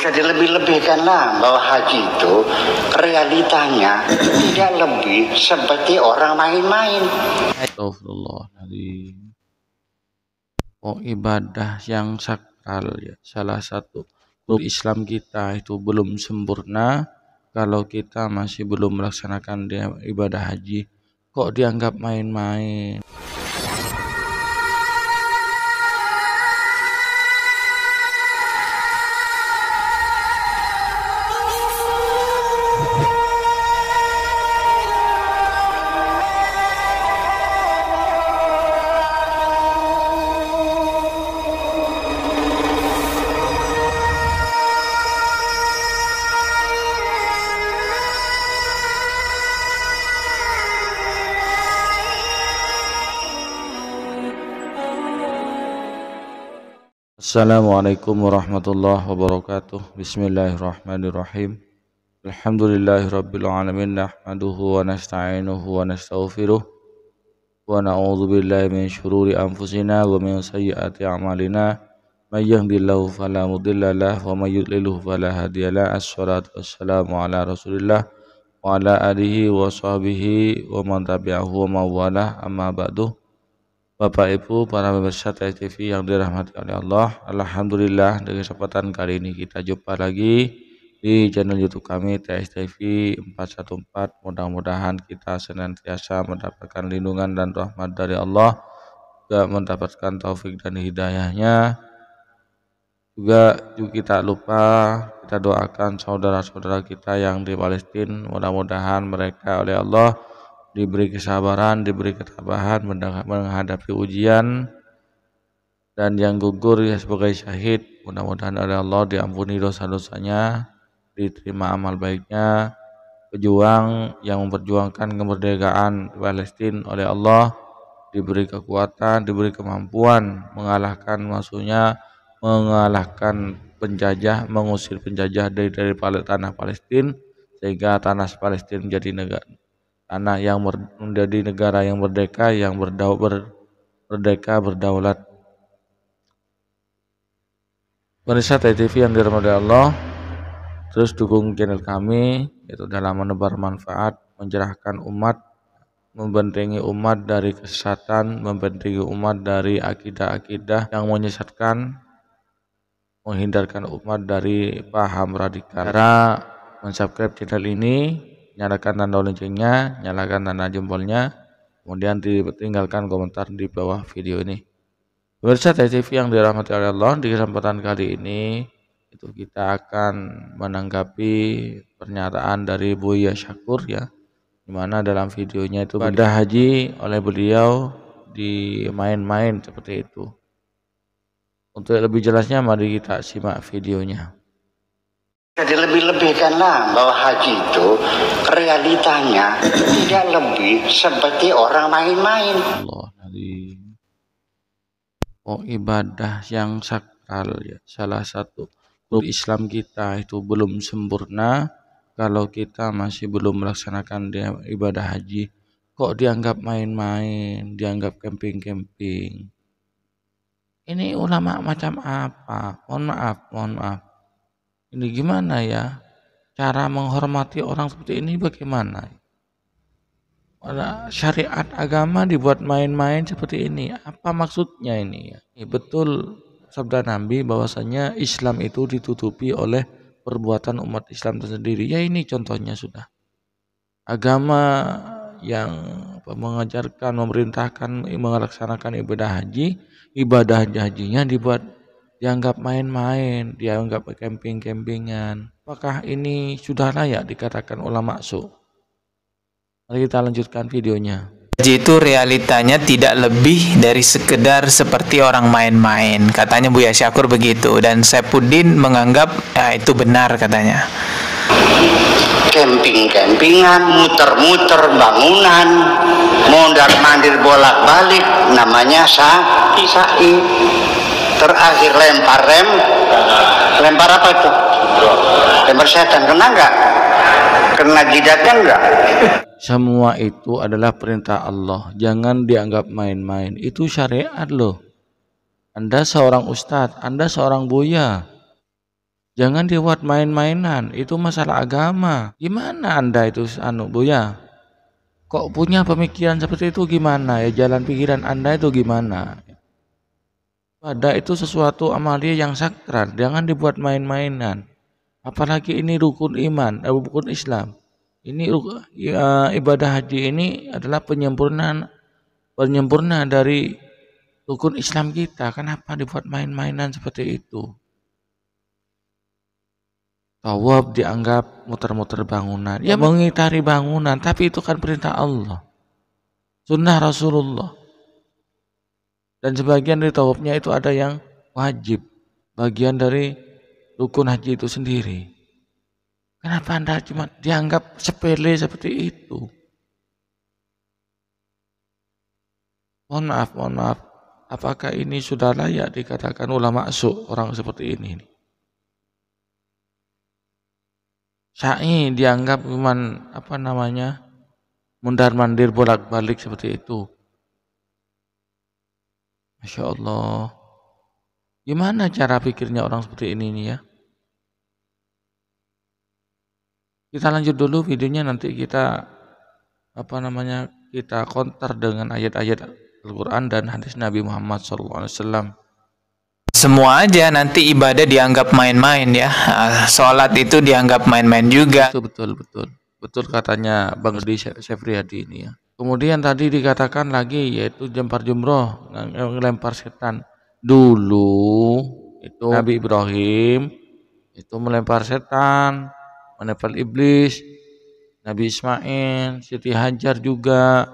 Jadi lebih-lebihkanlah bahwa haji itu realitanya tidak lebih seperti orang main-main. Astagfirullahaladzim. Oh, ibadah yang sakral ya. Salah satu Islam kita itu belum sempurna kalau kita masih belum melaksanakan ibadah haji. Kok dianggap main-main? Assalamualaikum warahmatullahi wabarakatuh. Bismillahirrahmanirrahim. Alhamdulillahirabbil alamin, nahmaduhu wa nasta'inuhu wa nastaghfiruh wa na'udzu billahi min syururi anfusina wa min sayyiati a'malina. May yahdihillahu fala mudilla lahu wa may yudlilhu fala hadiyalah. Assalatu wassalamu ala Rasulillah wa ala alihi wa sahbihi wa man tabi'ahu wa mawalah. Amma ba'du. Bapak Ibu para pemirsa TV yang dirahmati oleh Allah, alhamdulillah dengan kesempatan kali ini kita jumpa lagi di channel YouTube kami TSTV 414. Mudah-mudahan kita senantiasa mendapatkan lindungan dan rahmat dari Allah, juga mendapatkan taufik dan hidayahnya. Juga kita lupa kita doakan saudara-saudara kita yang di Palestina, mudah-mudahan mereka oleh Allah diberi kesabaran, diberi ketabahan menghadapi ujian, dan yang gugur ya sebagai syahid, mudah-mudahan oleh Allah diampuni dosa-dosanya, diterima amal baiknya. Pejuang yang memperjuangkan kemerdekaan Palestina oleh Allah diberi kekuatan, diberi kemampuan mengalahkan penjajah, mengusir penjajah dari tanah Palestina, sehingga tanah Palestina menjadi tanah yang menjadi negara yang merdeka, yang berdaulat. Pemirsa TV yang dirahmati Allah, terus dukung channel kami itu dalam menebar manfaat, mencerahkan umat, membentengi umat dari kesesatan, membentengi umat dari akidah-akidah yang menyesatkan, menghindarkan umat dari paham radikal. Cara mensubscribe channel ini, nyalakan tanda loncengnya, nyalakan tanda jempolnya, kemudian ditinggalkan komentar di bawah video ini. Pemirsa TV yang dirahmati oleh Allah, di kesempatan kali ini itu kita akan menanggapi pernyataan dari Buya Syakur ya, dimana dalam videonya itu ibadah haji oleh beliau di main-main seperti itu. Untuk lebih jelasnya mari kita simak videonya. Jadi lebih-lebihkanlah bahwa haji itu realitanya tidak lebih seperti orang main-main. Oh, ibadah yang sakral ya. Salah satu Islam kita itu belum sempurna kalau kita masih belum melaksanakan ibadah haji. Kok dianggap main-main, dianggap camping-camping? Ini ulama macam apa? Mohon maaf. Ini gimana ya? Cara menghormati orang seperti ini bagaimana? Syariat agama dibuat main-main seperti ini. Apa maksudnya ini ya? Betul sabda Nabi bahwasanya Islam itu ditutupi oleh perbuatan umat Islam tersendiri. Ya ini contohnya sudah. Agama yang mengajarkan, memerintahkan melaksanakan ibadah hajinya dianggap main-main, dianggap camping-campingan. Apakah ini sudah layak dikatakan ulama su? Mari kita lanjutkan videonya. Haji itu realitanya tidak lebih dari sekedar seperti orang main-main, katanya Buya Syakur begitu, dan Saifuddin menganggap itu benar katanya. Camping-campingan, muter-muter bangunan, mondar-mandir bolak-balik, namanya sa'i. Terakhir lempar apa itu? Lempar setan, kena enggak? Kena jidatkan enggak? Semua itu adalah perintah Allah, jangan dianggap main-main. Itu syariat loh. Anda seorang ustadz, Anda seorang buya. Jangan dibuat main-mainan, itu masalah agama. Gimana Anda itu Buya? Kok punya pemikiran seperti itu gimana ya? Jalan pikiran Anda itu gimana? Ibadah itu sesuatu amalia yang sakral, jangan dibuat main-mainan. Apalagi ini rukun iman, rukun Islam. Ini ibadah haji ini adalah penyempurna dari rukun Islam kita. Kenapa dibuat main-mainan seperti itu? Tawaf dianggap muter-muter bangunan. Ya mengitari bangunan, tapi itu kan perintah Allah. Sunnah Rasulullah. Dan sebagian dari tawafnya itu ada yang wajib. Bagian dari rukun haji itu sendiri. Kenapa Anda cuma dianggap sepele seperti itu? Mohon maaf. Apakah ini sudah layak dikatakan ulama su orang seperti ini? Sa'i dianggap cuman mundar-mandir bolak-balik seperti itu. Masya Allah. Gimana cara pikirnya orang seperti ini nih ya? Kita lanjut dulu videonya, nanti kita kita counter dengan ayat-ayat Al-Quran dan hadis Nabi Muhammad SAW. Semua aja nanti ibadah dianggap main-main ya. Sholat itu dianggap main-main juga. Betul katanya Bang Di Syafriyadi ini ya. Kemudian tadi dikatakan lagi yaitu lempar jumroh, ngelempar setan. Dulu itu Nabi Ibrahim itu melempar setan, menempel iblis. Nabi Ismail, Siti Hajar juga.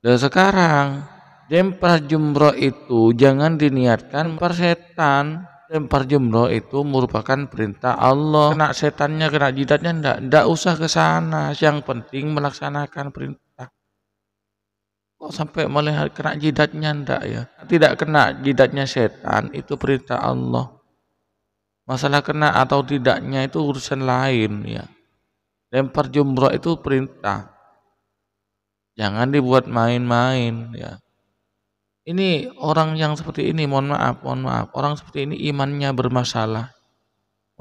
Dan sekarang lempar jumroh itu jangan diniatkan lempar setan. Lempar jumroh itu merupakan perintah Allah. Kena setannya, kena jidatnya ndak usah ke sana. Yang penting melaksanakan perintah. Kok sampai melihat kena jidatnya ndak ya? Tidak kena jidatnya setan itu perintah Allah. Masalah kena atau tidaknya itu urusan lain ya. Lempar jumroh itu perintah. Jangan dibuat main-main ya. Ini orang yang seperti ini, mohon maaf. Orang seperti ini imannya bermasalah.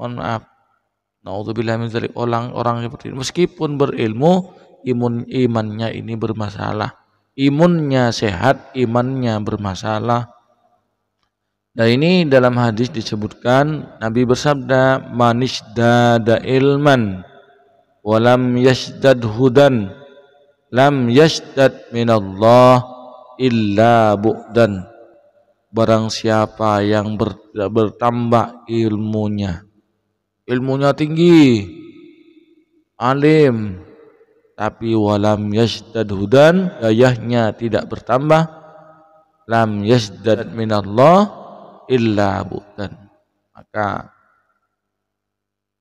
Mohon maaf. Nauzubillah min dzalik. Orang seperti ini meskipun berilmu, imannya ini bermasalah. Imunnya sehat, imannya bermasalah. Dan ini dalam hadis disebutkan Nabi bersabda, "Manisdada ilman walam yasdad hudan lam yasdad minallah illa bu'dan." Barang siapa yang bertambah ilmunya tinggi, alim, tapi walam yasdad hudan, dayahnya tidak bertambah, lam yasdad minallah illa bu'dan, maka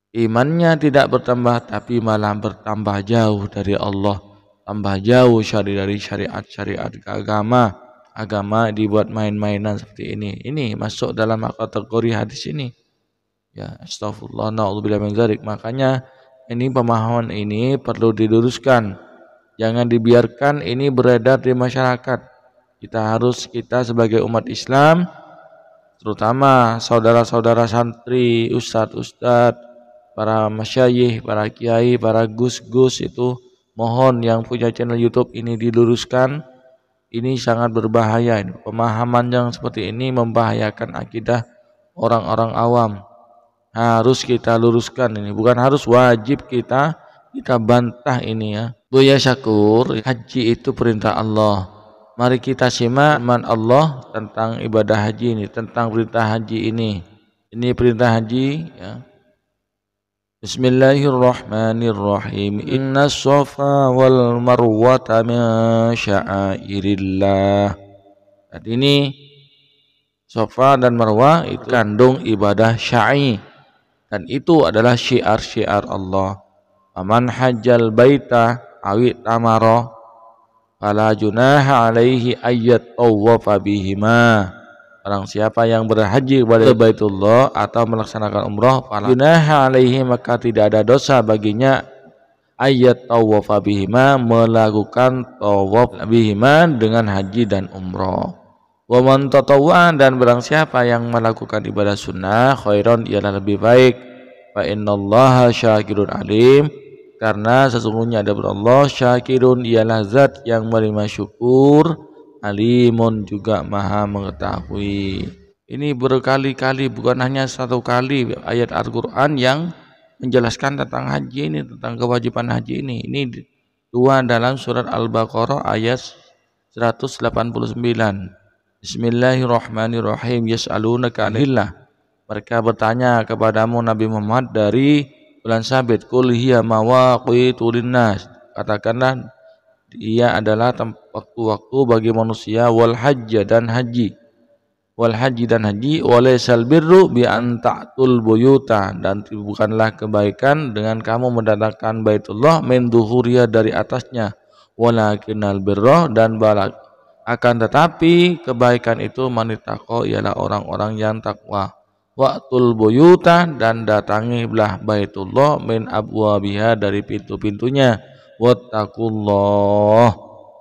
imannya tidak bertambah tapi malah bertambah jauh dari Allah, tambah jauh dari syariat agama dibuat main-mainan seperti ini. Ini masuk dalam kategori hadis ini. Ya, astagfirullah, na'udzubillah min dzalik. Makanya ini pemahaman ini perlu diluruskan. Jangan dibiarkan ini beredar di masyarakat. Kita sebagai umat Islam, terutama saudara-saudara santri, ustadz, para masyayikh, para kiai, para gus-gus itu mohon yang punya channel YouTube ini diluruskan. Ini sangat berbahaya. Pemahaman yang seperti ini membahayakan akidah orang-orang awam. Harus kita luruskan ini, bukan harus, wajib kita bantah ini ya. Buya Syakur, haji itu perintah Allah. Mari kita simak firman Allah tentang ibadah haji ini, tentang perintah haji ini. Ini perintah haji ya. Bismillahirrahmanirrahim. Inna Shafa wal Marwata min sya'airillah. Jadi ini Shafa dan Marwah itu kandung ibadah syai, dan itu adalah syiar-syiar Allah. Faman hajjal baita awi tamara fala junaha alaihi ayyat tawwafa bihima. Barang siapa yang berhaji kepada Baitullah atau melaksanakan umrah, fala junaha alaihi, maka tidak ada dosa baginya ayyat tawwafa bihima, melakukan tawaf bihima dengan haji dan umrah. Wa man tatawwa, dan barang siapa yang melakukan ibadah sunnah khairon ialah lebih baik. Fa innallaha syakirun alim, karena sesungguhnya ada Allah syakirun ialah zat yang menerima syukur, alimun juga maha mengetahui. Ini berkali-kali, bukan hanya satu kali ayat Al-Quran yang menjelaskan tentang haji ini, tentang kewajiban haji ini. Ini dua dalam surat Al-Baqarah ayat 189. Bismillahirrahmanirrahim. Yas'alunaka 'anillah. Mereka bertanya kepadamu Nabi Muhammad dari bulan Sabit. Qul hiya mawaqitu linnas. Katakanlah ia adalah waktu-waktu bagi manusia, wal hajj dan haji. Wal haji dan haji, walaysal birru bi an ta'tul buyuta, dan bukanlah kebaikan dengan kamu mendatangkan Baitullah min duhuriya dari atasnya, walakinnal birra, dan balak. Akan tetapi kebaikan itu manitaqo ialah orang-orang yang takwa. Waqtul buyuta, dan datangilah Baitullah min abwabiha dari pintu-pintunya. Wattaqullah,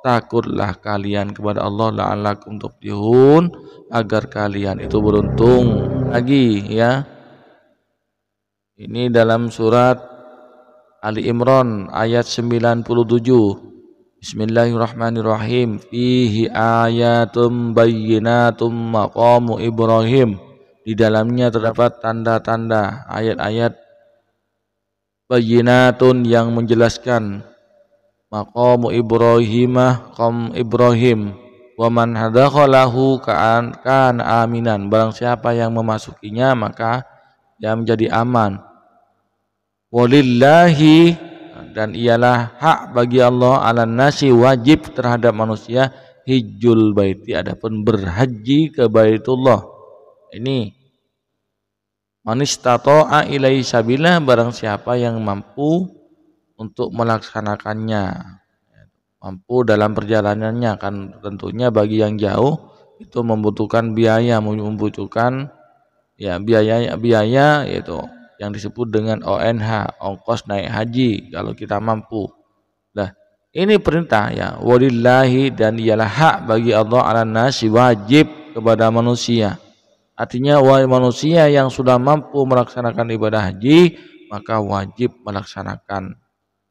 takutlah kalian kepada Allah, la'allakum tuflihun, agar kalian itu beruntung. Lagi ya, ini dalam surat Ali Imran ayat 97. Bismillahirrahmanirrahim. Fihi ayatum bayyinatum maqamu Ibrahim. Di dalamnya terdapat tanda-tanda, ayat-ayat bayyinatun yang menjelaskan maqamu Ibrahimah, qam Ibrahim. Wa man hadakhalahu kana aminan. Barang siapa yang memasukinya maka dia menjadi aman. Walillahi, dan ialah hak bagi Allah, ala nasi, wajib terhadap manusia, hijjul baiti, adapun berhaji ke Baitullah. Ini manistata'a ilaihi sabila, barang siapa yang mampu untuk melaksanakannya, mampu dalam perjalanannya. Kan tentunya bagi yang jauh itu membutuhkan biaya, membutuhkan ya biaya yaitu yang disebut dengan ONH, ongkos naik haji, kalau kita mampu. Nah, ini perintah ya, walillahi, dan ialah hak bagi Allah, ala nasi, wajib kepada manusia. Artinya wahai manusia yang sudah mampu melaksanakan ibadah haji, maka wajib melaksanakan.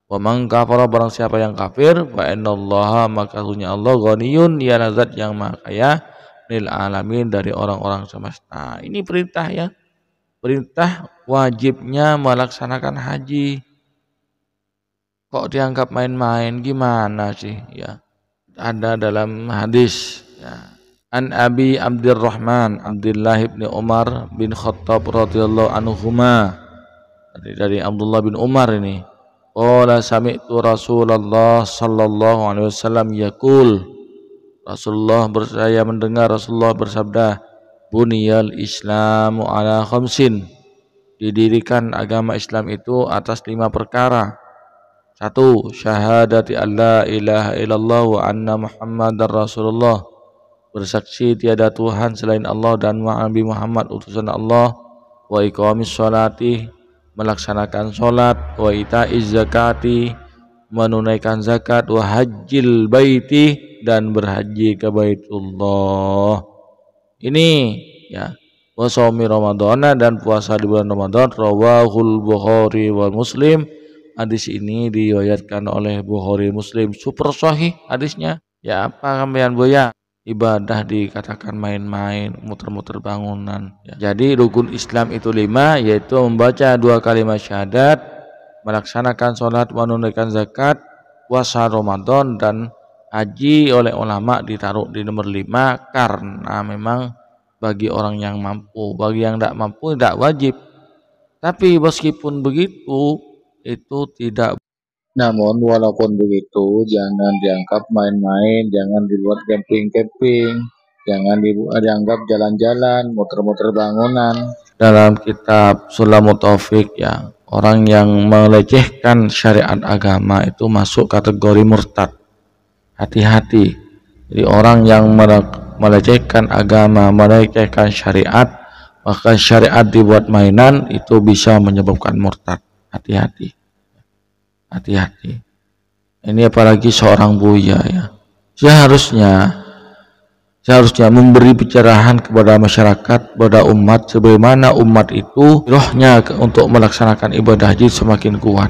Wa man kafara, barang siapa yang kafir, fa innallaha, maka sesungguhnya Allah, ghaniyun, ialah zat yang maha kaya, lil alamin, dari orang-orang semesta. Ini perintah ya, perintah wajibnya melaksanakan haji. Kok dianggap main-main, gimana sih ya? Ada dalam hadis ya, an Abi Abdurrahman Abdullah bin Umar bin Khattab radhiyallahu anhuma, dari Abdullah bin Umar ini, qala sami'tu Rasulullah sallallahu alaihi wasallam yaqul, saya mendengar Rasulullah bersabda, buniyal islamu ala khamsin, didirikan agama Islam itu atas 5 perkara. 1. Syahadati alla ilaha illallah wa anna muhammadar rasulullah, bersaksi tiada Tuhan selain Allah dan Nabi Muhammad utusan Allah. Wa iqamis sholati, melaksanakan sholat. Wa itaiz zakati, menunaikan zakat. Wa hajjil baiti, dan berhaji ke Baitullah. Ini ya, wa shaumi ramadhana, dan puasa di bulan Ramadan. Rawahul Bukhari wal Muslim, hadis ini diriwayatkan oleh Bukhari Muslim, super sahih hadisnya. Ya apa kalian boya, ibadah dikatakan main-main, muter-muter bangunan ya. Jadi rukun Islam itu 5, yaitu membaca 2 kalimat syahadat, melaksanakan sholat, menunaikan zakat, puasa Ramadan, dan haji oleh ulama ditaruh di nomor 5 karena memang bagi orang yang mampu. Bagi yang tidak mampu tidak wajib. Tapi meskipun begitu itu tidak. Namun walaupun begitu jangan dianggap main-main, jangan dibuat camping-camping, jangan dianggap jalan-jalan, muter-muter bangunan. Dalam kitab Sulamut Taufik ya, orang yang melecehkan syariat agama itu masuk kategori murtad. Hati-hati. Jadi orang yang melecehkan agama, melecehkan syariat, maka syariat dibuat mainan, itu bisa menyebabkan murtad. Hati-hati. Hati-hati. Ini apalagi seorang buya ya. seharusnya memberi pencerahan kepada masyarakat, kepada umat, sebagaimana umat itu rohnya untuk melaksanakan ibadah haji semakin kuat,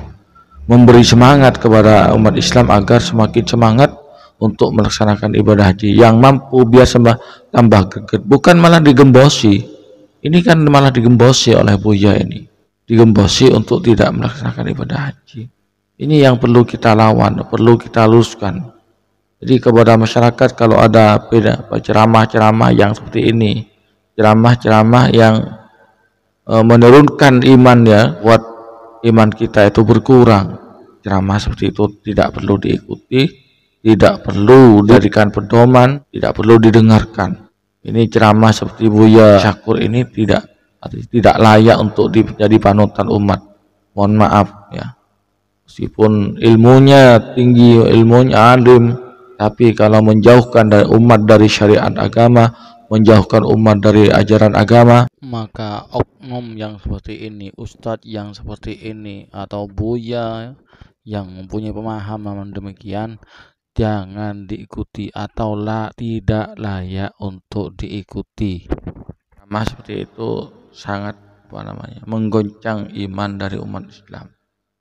memberi semangat kepada umat Islam agar semakin semangat untuk melaksanakan ibadah haji. Yang mampu biasa tambah greget, bukan malah digembosi. Ini kan malah digembosi oleh Buya ini, digembosi untuk tidak melaksanakan ibadah haji. Ini yang perlu kita lawan, perlu kita luruskan. Jadi kepada masyarakat, kalau ada ceramah-ceramah yang seperti ini, ceramah-ceramah yang menurunkan iman, ya, buat iman kita itu berkurang, ceramah seperti itu tidak perlu diikuti, tidak perlu dijadikan pedoman, tidak perlu didengarkan. Ini ceramah seperti Buya Syakur ini tidak layak untuk menjadi panutan umat. Mohon maaf ya, meskipun ilmunya tinggi, ilmunya alim, tapi kalau menjauhkan dari umat dari syariat agama, menjauhkan umat dari ajaran agama, maka oknum yang seperti ini, ustadz yang seperti ini, atau buya yang mempunyai pemahaman demikian, jangan diikuti atau tidak layak untuk diikuti. Sama seperti itu sangat menggoncang iman dari umat Islam,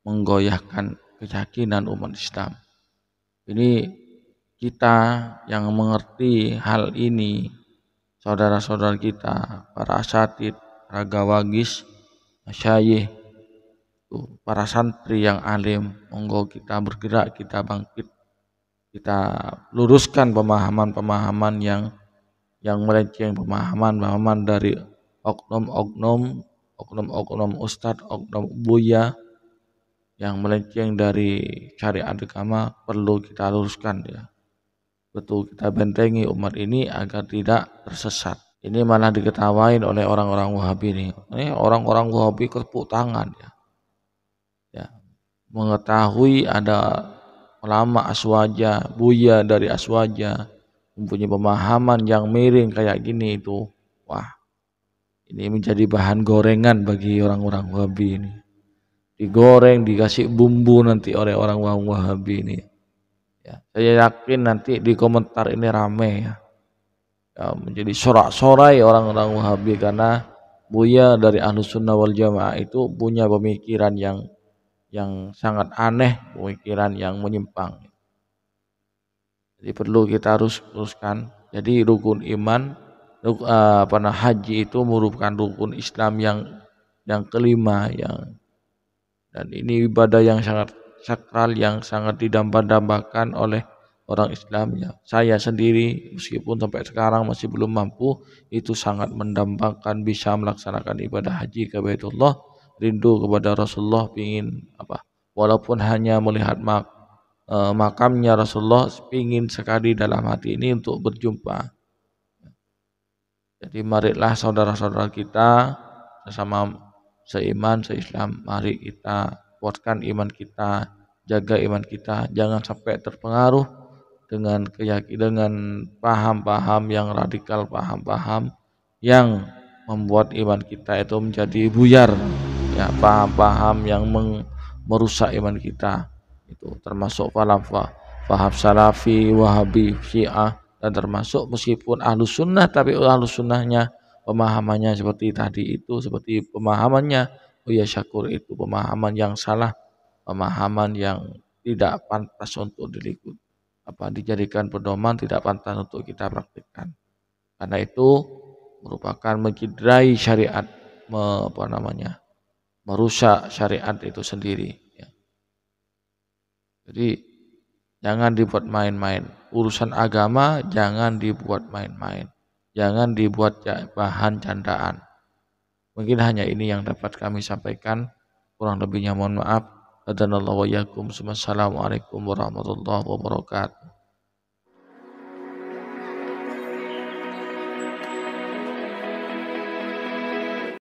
menggoyahkan keyakinan umat Islam. Ini kita yang mengerti hal ini, saudara-saudara kita, para asatid, para gawagis, masyayikh, para santri yang alim, monggo kita bergerak, kita bangkit, kita luruskan pemahaman-pemahaman yang melenceng, pemahaman dari oknum ustadz, oknum buya yang melenceng dari syariat agama, perlu kita luruskan, ya. Betul, kita bentengi umat ini agar tidak tersesat. Ini malah diketawain oleh orang-orang Wahabi ini. Ini orang-orang Wahabi kepuk tangan, ya. Mengetahui ada ulama aswaja, buya dari aswaja, mempunyai pemahaman yang miring kayak gini itu, wah, ini menjadi bahan gorengan bagi orang-orang Wahabi ini. Digoreng, dikasih bumbu nanti oleh orang Wahabi ini. Ya, saya yakin nanti di komentar ini rame, ya, menjadi sorak-sorai orang-orang Wahabi, karena Buya dari Ahlus Sunnah wal Jamaah itu punya pemikiran yang sangat aneh, pemikiran yang menyimpang. Jadi perlu kita harus teruskan. Jadi rukun iman, haji itu merupakan rukun Islam yang kelima, dan ini ibadah yang sangat sakral, yang sangat didambakan oleh orang Islam, ya. Saya sendiri meskipun sampai sekarang masih belum mampu, itu sangat mendambakan bisa melaksanakan ibadah haji ke Baitullah, rindu kepada Rasulullah, pingin walaupun hanya melihat makamnya Rasulullah, pingin sekali dalam hati ini untuk berjumpa. Jadi marilah saudara-saudara kita sesama seiman, seislam, mari kita kuatkan iman kita, jaga iman kita, jangan sampai terpengaruh dengan paham-paham yang radikal, paham-paham yang membuat iman kita itu menjadi buyar, ya, paham-paham yang merusak iman kita. Itu termasuk paham salafi, wahabi, syiah, dan termasuk meskipun ahlus sunnah, tapi ahlus sunnahnya pemahamannya seperti tadi itu, seperti pemahamannya Buya Syakur itu, pemahaman yang salah, pemahaman yang tidak pantas untuk dijadikan pedoman, tidak pantas untuk kita praktikkan. Karena itu merupakan mencederai syariat, merusak syariat itu sendiri, ya. Jadi jangan dibuat main-main. Urusan agama jangan dibuat main-main. Jangan dibuat bahan candaan. Mungkin hanya ini yang dapat kami sampaikan. Kurang lebihnya mohon maaf. Assalamualaikum warahmatullahi wabarakatuh.